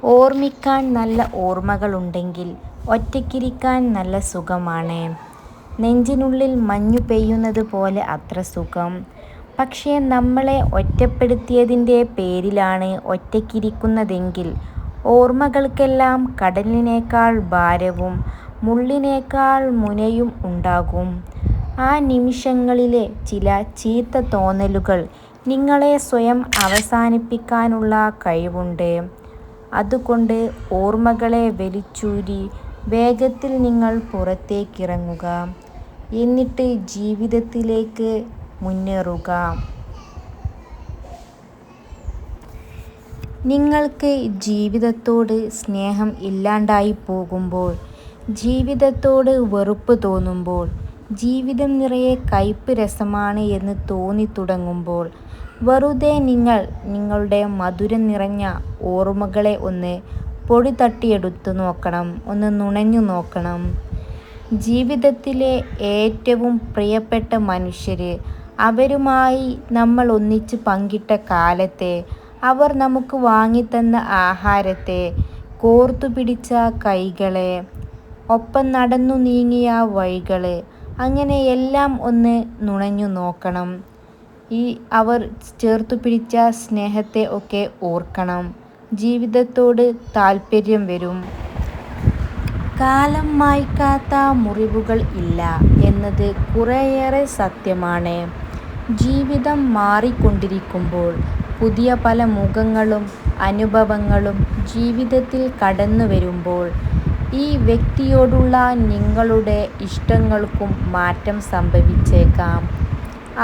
ഓർമ്മിക്കാൻ നല്ല ഓർമ്മകളുണ്ടെങ്കിൽ ഒറ്റയ്ക്കിരിക്കാൻ നല്ല സുഖമാണ്. നെഞ്ചിനുള്ളിൽ മഞ്ഞു പെയ്യുന്നത് പോലെ അത്ര സുഖം. പക്ഷേ നമ്മളെ ഒറ്റപ്പെടുത്തിയതിൻ്റെ പേരിലാണ് ഒറ്റയ്ക്കിരിക്കുന്നതെങ്കിൽ ഓർമ്മകൾക്കെല്ലാം കടലിനേക്കാൾ ഭാരവും മുള്ളിനേക്കാൾ മുനയും ഉണ്ടാകും. ആ നിമിഷങ്ങളിലെ ചില ചീത്ത തോന്നലുകൾ നിങ്ങളെ സ്വയം അവസാനിപ്പിക്കാനുള്ള കഴിവുണ്ട്. അതുകൊണ്ട് ഓർമ്മകളെ വലിച്ചൂരി വേഗത്തിൽ നിങ്ങൾ പുറത്തേക്കിറങ്ങുക. എന്നിട്ട് ജീവിതത്തിലേക്ക് മുന്നേറുക. നിങ്ങൾക്ക് ജീവിതത്തോട് സ്നേഹം ഇല്ലാണ്ടായി പോകുമ്പോൾ, ജീവിതത്തോട് വെറുപ്പ് തോന്നുമ്പോൾ, ജീവിതം നിറയെ കയ്പ് രസമാണ് എന്ന് തോന്നിത്തുടങ്ങുമ്പോൾ വെറുതെ നിങ്ങൾ നിങ്ങളുടെ മധുരം നിറഞ്ഞ ഓർമ്മകളെ ഒന്ന് പൊടി തട്ടിയെടുത്തു നോക്കണം, ഒന്ന് നുണഞ്ഞു നോക്കണം. ജീവിതത്തിലെ ഏറ്റവും പ്രിയപ്പെട്ട മനുഷ്യർ, അവരുമായി നമ്മൾ ഒന്നിച്ച് പങ്കിട്ട കാലത്തെ, അവർ നമുക്ക് വാങ്ങിത്തന്ന ആഹാരത്തെ, കോർത്തുപിടിച്ച കൈകളെ, ഒപ്പം നടന്നു നീങ്ങിയ വഴികൾ, അങ്ങനെ എല്ലാം ഒന്ന് നുണഞ്ഞു നോക്കണം. അവർ ചേർത്തുപിടിച്ച സ്നേഹത്തെ ഒക്കെ ഓർക്കണം. ജീവിതത്തോട് താല്പര്യം വരും. കാലം മായ്ക്കാത്ത മുറിവുകൾ ഇല്ല എന്നത് കുറേയേറെ സത്യമാണ്. ജീവിതം മാറിക്കൊണ്ടിരിക്കുമ്പോൾ പുതിയ പല മുഖങ്ങളും അനുഭവങ്ങളും ജീവിതത്തിൽ കടന്നു വരുമ്പോൾ ഈ വ്യക്തിയോടുള്ള നിങ്ങളുടെ ഇഷ്ടങ്ങൾക്കും മാറ്റം സംഭവിച്ചേക്കാം.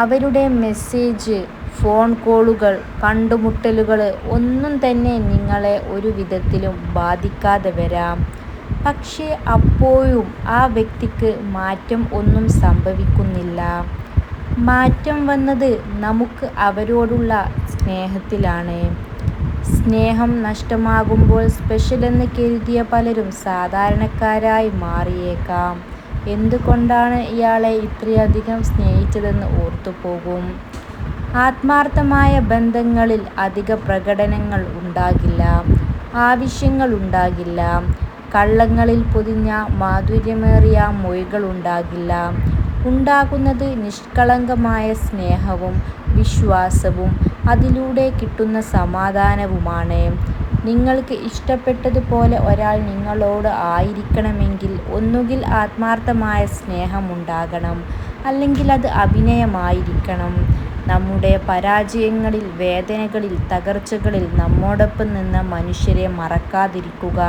അവരുടെ മെസ്സേജ്, ഫോൺ കോളുകൾ, കണ്ടുമുട്ടലുകൾ ഒന്നും തന്നെ നിങ്ങളെ ഒരു വിധത്തിലും ബാധിക്കാതെ വരാം. പക്ഷേ അപ്പോഴും ആ വ്യക്തിക്ക് മാറ്റം ഒന്നും സംഭവിക്കുന്നില്ല. മാറ്റം വന്നത് നമുക്ക് അവരോടുള്ള സ്നേഹത്തിലാണ്. സ്നേഹം നഷ്ടമാകുമ്പോൾ സ്പെഷ്യലെന്ന് കരുതിയ പലരും സാധാരണക്കാരായി മാറിയേക്കാം. എന്തുകൊണ്ടാണ് ഇയാളെ ഇത്രയധികം സ്നേഹിച്ചതെന്ന് ഓർത്തുപോകും. ആത്മാർത്ഥമായ ബന്ധങ്ങളിൽ അധിക പ്രകടനങ്ങൾ ഉണ്ടാകില്ല, ആവശ്യങ്ങൾ ഉണ്ടാകില്ല, കള്ളങ്ങളിൽ പൊതിഞ്ഞ മാധുര്യമേറിയ മൊഴികൾ ഉണ്ടാകില്ല. ഉണ്ടാകുന്നത് നിഷ്കളങ്കമായ സ്നേഹവും വിശ്വാസവും അതിലൂടെ കിട്ടുന്ന സമാധാനവുമാണ്. നിങ്ങൾക്ക് ഇഷ്ടപ്പെട്ടതുപോലെ ഒരാൾ നിങ്ങളോട് ആയിരിക്കണമെങ്കിൽ ഒന്നുകിൽ ആത്മാർത്ഥമായ സ്നേഹമുണ്ടാകണം, അല്ലെങ്കിൽ അത് അഭിനയമായിരിക്കണം. നമ്മുടെ പരാജയങ്ങളിൽ, വേദനകളിൽ, തകർച്ചകളിൽ നമ്മോടൊപ്പം നിന്ന മനുഷ്യരെ മറക്കാതിരിക്കുക.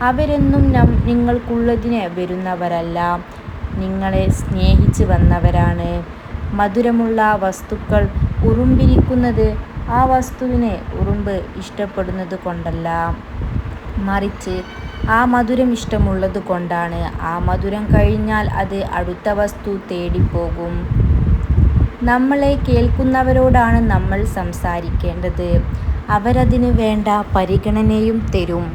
അവരെന്നും നിങ്ങൾക്കുള്ളതിന് വരുന്നവരല്ല, നിങ്ങളെ സ്നേഹിച്ച് വന്നവരാണ്. മധുരമുള്ള വസ്തുക്കൾ ഉറുമ്പിരിക്കുന്നത് ആ വസ്തുവിനെ ഉറുമ്പ് ഇഷ്ടപ്പെടുന്നത് കൊണ്ടല്ല, മറിച്ച് ആ മധുരം ഇഷ്ടമുള്ളത് കൊണ്ടാണ്. ആ മധുരം കഴിഞ്ഞാൽ അത് അടുത്ത വസ്തു തേടിപ്പോകും. നമ്മളെ കേൾക്കുന്നവരോടാണ് നമ്മൾ സംസാരിക്കേണ്ടത്. അവരതിന് വേണ്ട പരിഗണനയും തരും.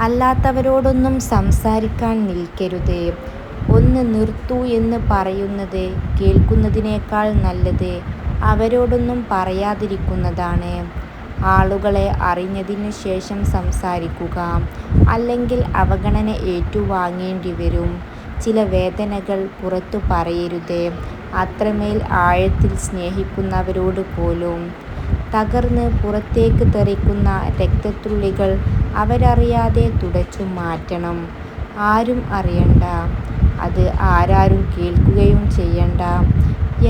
അല്ലാത്തവരോടൊന്നും സംസാരിക്കാൻ നിൽക്കരുത്. ഒന്ന് നിർത്തൂ എന്ന് പറയുന്നത് കേൾക്കുന്നതിനേക്കാൾ നല്ലത് അവരോടൊന്നും പറയാതിരിക്കുന്നതാണ്. ആളുകളെ അറിഞ്ഞതിനു ശേഷം സംസാരിക്കുക, അല്ലെങ്കിൽ അവഗണന ഏറ്റുവാങ്ങേണ്ടി വരും. ചില വേദനകൾ പുറത്തു പറയരുത്, അത്രമേൽ ആഴത്തിൽ സ്നേഹിക്കുന്നവരോട് പോലും. തകർന്ന് പുറത്തേക്ക് തെറിക്കുന്ന രക്തത്തുള്ളികൾ അവരറിയാതെ തുടച്ചു മാറ്റണം. ആരും അറിയണ്ട, അത് ആരാരും കേൾക്കുകയും ചെയ്യണ്ട.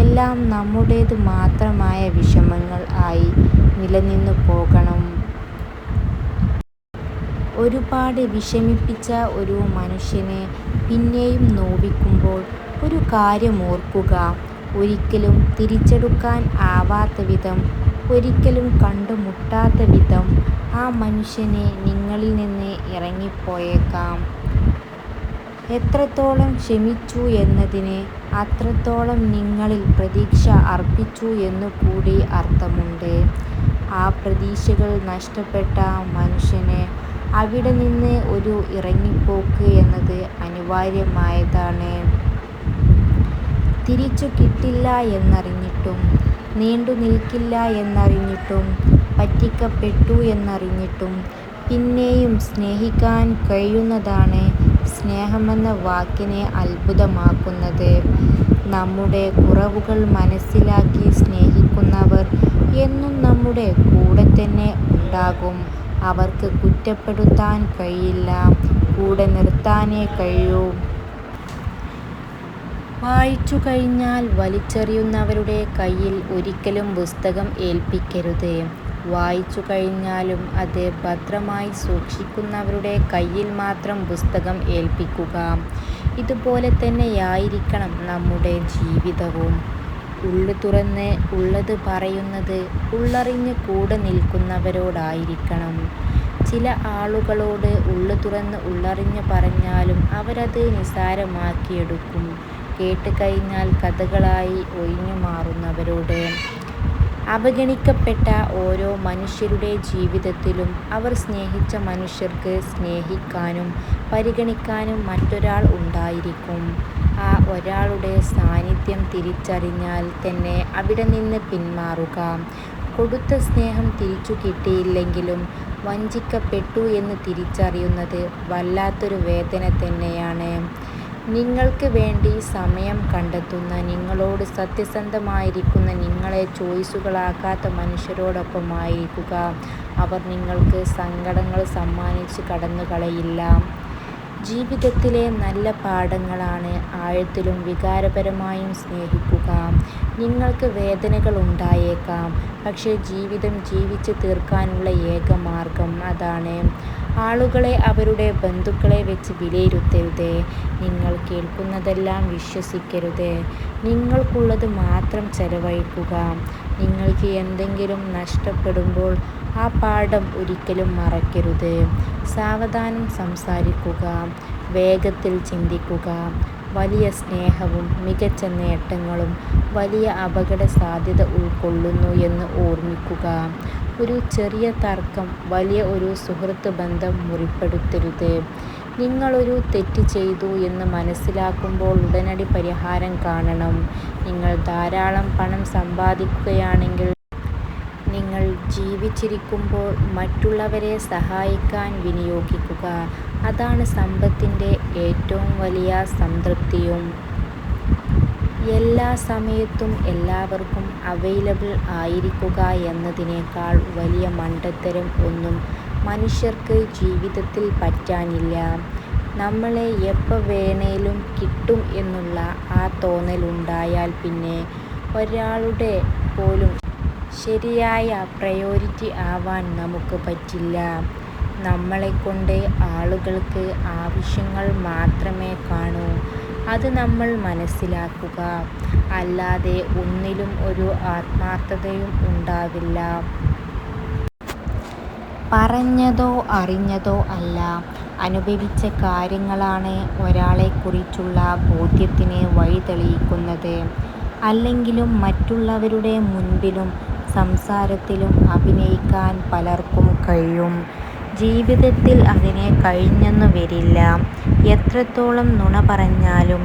എല്ലാം നമ്മുടേത് മാത്രമായ വിഷമങ്ങൾ ആയി നിലനിന്നു പോകണം. ഒരുപാട് വിഷമിപ്പിച്ച ഒരു മനുഷ്യനെ പിന്നെയും നോവിക്കുമ്പോൾ ഒരു കാര്യം ഓർക്കുക. ഒരിക്കലും തിരിച്ചെടുക്കാൻ ആവാത്ത വിധം, ഒരിക്കലും കണ്ടുമുട്ടാത്ത വിധം ആ മനുഷ്യനെ നിങ്ങളിൽ നിന്ന് ഇറങ്ങിപ്പോയേക്കാം. എത്രത്തോളം ക്ഷമിച്ചു എന്നതിന് അത്രത്തോളം നിങ്ങളിൽ പ്രതീക്ഷ അർപ്പിച്ചു എന്നു കൂടി അർത്ഥമുണ്ട്. ആ പ്രതീക്ഷകൾ നഷ്ടപ്പെട്ട മനുഷ്യന് അവിടെ നിന്ന് ഒരു ഇറങ്ങിപ്പോക്ക് എന്നത് അനിവാര്യമായതാണ്. തിരിച്ചു കിട്ടില്ല എന്നറിഞ്ഞിട്ടും, നീണ്ടു നിൽക്കില്ല എന്നറിഞ്ഞിട്ടും, പറ്റിക്കപ്പെട്ടു എന്നറിഞ്ഞിട്ടും പിന്നെയും സ്നേഹിക്കാൻ കഴിയുന്നതാണ് സ്നേഹമെന്ന വാക്കിനെ അത്ഭുതമാക്കുന്നത്. നമ്മുടെ കുറവുകൾ മനസ്സിലാക്കി സ്നേഹിക്കുന്നവർ എന്നും നമ്മുടെ കൂടെ തന്നെ ഉണ്ടാകും. അവർക്ക് കുറ്റപ്പെടുത്താൻ കഴിയില്ല, കൂടെ നിർത്താനേ കഴിയൂ. വായിച്ചു കഴിഞ്ഞാൽ വലിച്ചെറിയുന്നവരുടെ കയ്യിൽ ഒരിക്കലും പുസ്തകം ഏൽപ്പിക്കരുത്. വായിച്ചു കഴിഞ്ഞാലും അത് ഭദ്രമായി സൂക്ഷിക്കുന്നവരുടെ കയ്യിൽ മാത്രം പുസ്തകം ഏൽപ്പിക്കുക. ഇതുപോലെ തന്നെയായിരിക്കണം നമ്മുടെ ജീവിതവും. ഉള്ളു തുറന്ന് ഉള്ളത് പറയുന്നത് ഉള്ളറിഞ്ഞ് കൂടെ നിൽക്കുന്നവരോടായിരിക്കണം. ചില ആളുകളോട് ഉള്ളു തുറന്ന് ഉള്ളറിഞ്ഞ് പറഞ്ഞാലും അവരത് നിസ്സാരമാക്കിയെടുക്കും. കേട്ട് കഴിഞ്ഞാൽ കഥകളായി ഒഴിഞ്ഞു മാറുന്നവരോട്. അവഗണിക്കപ്പെട്ട ഓരോ മനുഷ്യരുടെ ജീവിതത്തിലും അവർ സ്നേഹിച്ച മനുഷ്യർക്ക് സ്നേഹിക്കാനും പരിഗണിക്കാനും മറ്റൊരാൾ ഉണ്ടായിരിക്കും. ആ ഒരാളുടെ സാന്നിധ്യം തിരിച്ചറിഞ്ഞാൽ തന്നെ അവിടെ നിന്ന് പിന്മാറുക. കൊടുത്ത സ്നേഹം തിരിച്ചു കിട്ടിയില്ലെങ്കിലും വഞ്ചിക്കപ്പെട്ടു എന്ന് തിരിച്ചറിയുന്നത് വല്ലാത്തൊരു വേദന തന്നെയാണ്. നിങ്ങൾക്ക് വേണ്ടി സമയം കണ്ടെത്തുന്ന, നിങ്ങളോട് സത്യസന്ധമായിരിക്കുന്ന, നിങ്ങളെ ചോയ്സുകളാക്കാത്ത മനുഷ്യരോടൊപ്പമായിരിക്കുക. അവർ നിങ്ങൾക്ക് സങ്കടങ്ങൾ സമ്മാനിച്ച് കടന്നുകളയില്ല. ജീവിതത്തിലെ നല്ല പാഠങ്ങളാണ് ആഴത്തിലും വികാരപരമായും സ്നേഹിക്കുക. നിങ്ങൾക്ക് വേദനകൾ ഉണ്ടായേക്കാം, പക്ഷേ ജീവിതം ജീവിച്ച് തീർക്കാനുള്ള ഏക മാർഗം അതാണ്. ആളുകളെ അവരുടെ ബന്ധുക്കളെ വെച്ച് വിലയിരുത്തരുത്. നിങ്ങൾ കേൾക്കുന്നതെല്ലാം വിശ്വസിക്കരുത്. നിങ്ങൾക്കുള്ളത് മാത്രം ചെലവഴിക്കുക. നിങ്ങൾക്ക് എന്തെങ്കിലും നഷ്ടപ്പെടുമ്പോൾ ആ പാഠം ഒരിക്കലും മറക്കരുത്. സാവധാനം സംസാരിക്കുക, വേഗത്തിൽ ചിന്തിക്കുക. വലിയ സ്നേഹവും മികച്ച നേട്ടങ്ങളും വലിയ അപകട സാധ്യത ഉൾക്കൊള്ളുന്നു എന്ന് ഓർമ്മിക്കുക. ഒരു ചെറിയ തർക്കം വലിയ ഒരു സുഹൃത്ത് ബന്ധം മുറിപ്പെടുത്തരുത്. നിങ്ങളൊരു തെറ്റ് ചെയ്തു എന്ന് മനസ്സിലാക്കുമ്പോൾ ഉടനടി പരിഹാരം കാണണം. നിങ്ങൾ ധാരാളം പണം സമ്പാദിക്കുകയാണെങ്കിൽ നിങ്ങൾ ജീവിച്ചിരിക്കുമ്പോൾ മറ്റുള്ളവരെ സഹായിക്കാൻ വിനിയോഗിക്കുക. അതാണ് സമ്പത്തിൻ്റെ ഏറ്റവും വലിയ സംതൃപ്തിയും. എല്ലാ സമയത്തും എല്ലാവർക്കും അവൈലബിൾ ആയിരിക്കുക എന്നതിനേക്കാൾ വലിയ മണ്ടത്തരം ഒന്നും മനുഷ്യർക്ക് ജീവിതത്തിൽ പറ്റാനില്ല. നമ്മളെ എപ്പോൾ വേണേലും കിട്ടും എന്നുള്ള ആ തോന്നലുണ്ടായാൽ പിന്നെ ഒരാളുടെ പോലും ശരിയായ പ്രയോരിറ്റി ആവാൻ നമുക്ക് പറ്റില്ല. നമ്മളെക്കൊണ്ട് ആളുകൾക്ക് ആവശ്യങ്ങൾ മാത്രമേ കാണൂ. അത് നമ്മൾ മനസ്സിലാക്കുക. അല്ലാതെ ഒന്നിലും ഒരു ആത്മാർത്ഥതയും ഉണ്ടാവില്ല. പറഞ്ഞതോ അറിഞ്ഞതോ അല്ല, അനുഭവിച്ച കാര്യങ്ങളാണ് ഒരാളെക്കുറിച്ചുള്ള ബോധ്യത്തിന് വഴി തെളിയിക്കുന്നത്. അല്ലെങ്കിലും മറ്റുള്ളവരുടെ മുൻപിലും സംസാരത്തിലും അഭിനയിക്കാൻ പലർക്കും കഴിയും. ജീവിതത്തിൽ അതിന് കഴിഞ്ഞെന്നു വരില്ല. എത്രത്തോളം നുണ പറഞ്ഞാലും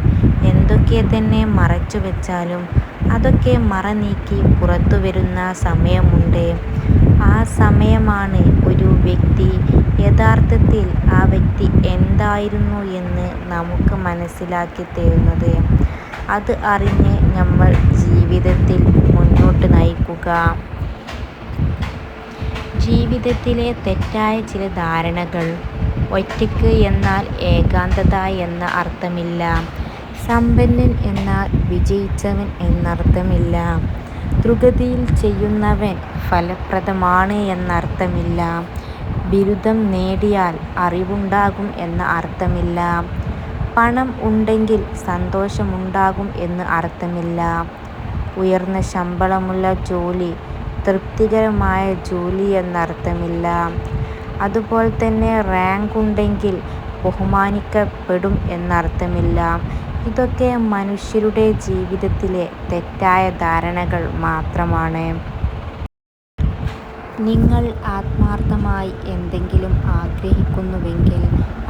എന്തൊക്കെ തന്നെ മറച്ചു വെച്ചാലും അതൊക്കെ മറനീക്കി പുറത്തു വരുന്ന സമയമുണ്ട്. ആ സമയമാണ് ഒരു വ്യക്തി യഥാർത്ഥത്തിൽ ആ വ്യക്തി എന്തായിരുന്നു എന്ന് നമുക്ക് മനസ്സിലാക്കി തരുന്നത്. അത് അറിഞ്ഞ് നമ്മൾ ജീവിതത്തിൽ മുന്നോട്ട് നയിക്കുക. ജീവിതത്തിലെ തെറ്റായ ചില ധാരണകൾ. ഒറ്റയ്ക്ക് എന്നാൽ ഏകാന്തത എന്ന അർത്ഥമില്ല. സമ്പന്നൻ എന്നാൽ വിജയിച്ചവൻ എന്നർത്ഥമില്ല. ദ്രുതഗതിയിൽ ചെയ്യുന്നവൻ ഫലപ്രദമാണ് എന്നർത്ഥമില്ല. ബിരുദം നേടിയാൽ അറിവുണ്ടാകും എന്ന അർത്ഥമില്ല. പണം ഉണ്ടെങ്കിൽ സന്തോഷമുണ്ടാകും എന്ന് അർത്ഥമില്ല. ഉയർന്ന ശമ്പളമുള്ള ജോലി തൃപ്തികരമായ ജോലി എന്നർത്ഥമില്ല. അതുപോലെ തന്നെ റാങ്ക് ഉണ്ടെങ്കിൽ ബഹുമാനിക്കപ്പെടും എന്നർത്ഥമില്ല. ഇതൊക്കെ മനുഷ്യരുടെ ജീവിതത്തിലെ തെറ്റായ ധാരണകൾ മാത്രമാണ്. നിങ്ങൾ ആത്മാർത്ഥമായി എന്തെങ്കിലും ആഗ്രഹിക്കുന്നുവെങ്കിൽ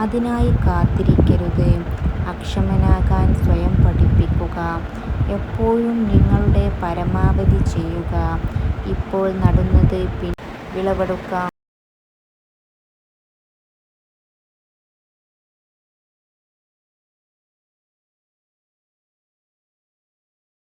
അതിനായി കാത്തിരിക്കരുത്. അക്ഷമനാകാൻ സ്വയം പഠിപ്പിക്കുക. എപ്പോഴും നിങ്ങളുടെ പരമാവധി ചെയ്യുക. ഇപ്പോൾ നടുന്നത് വിളവെടുക്കാം.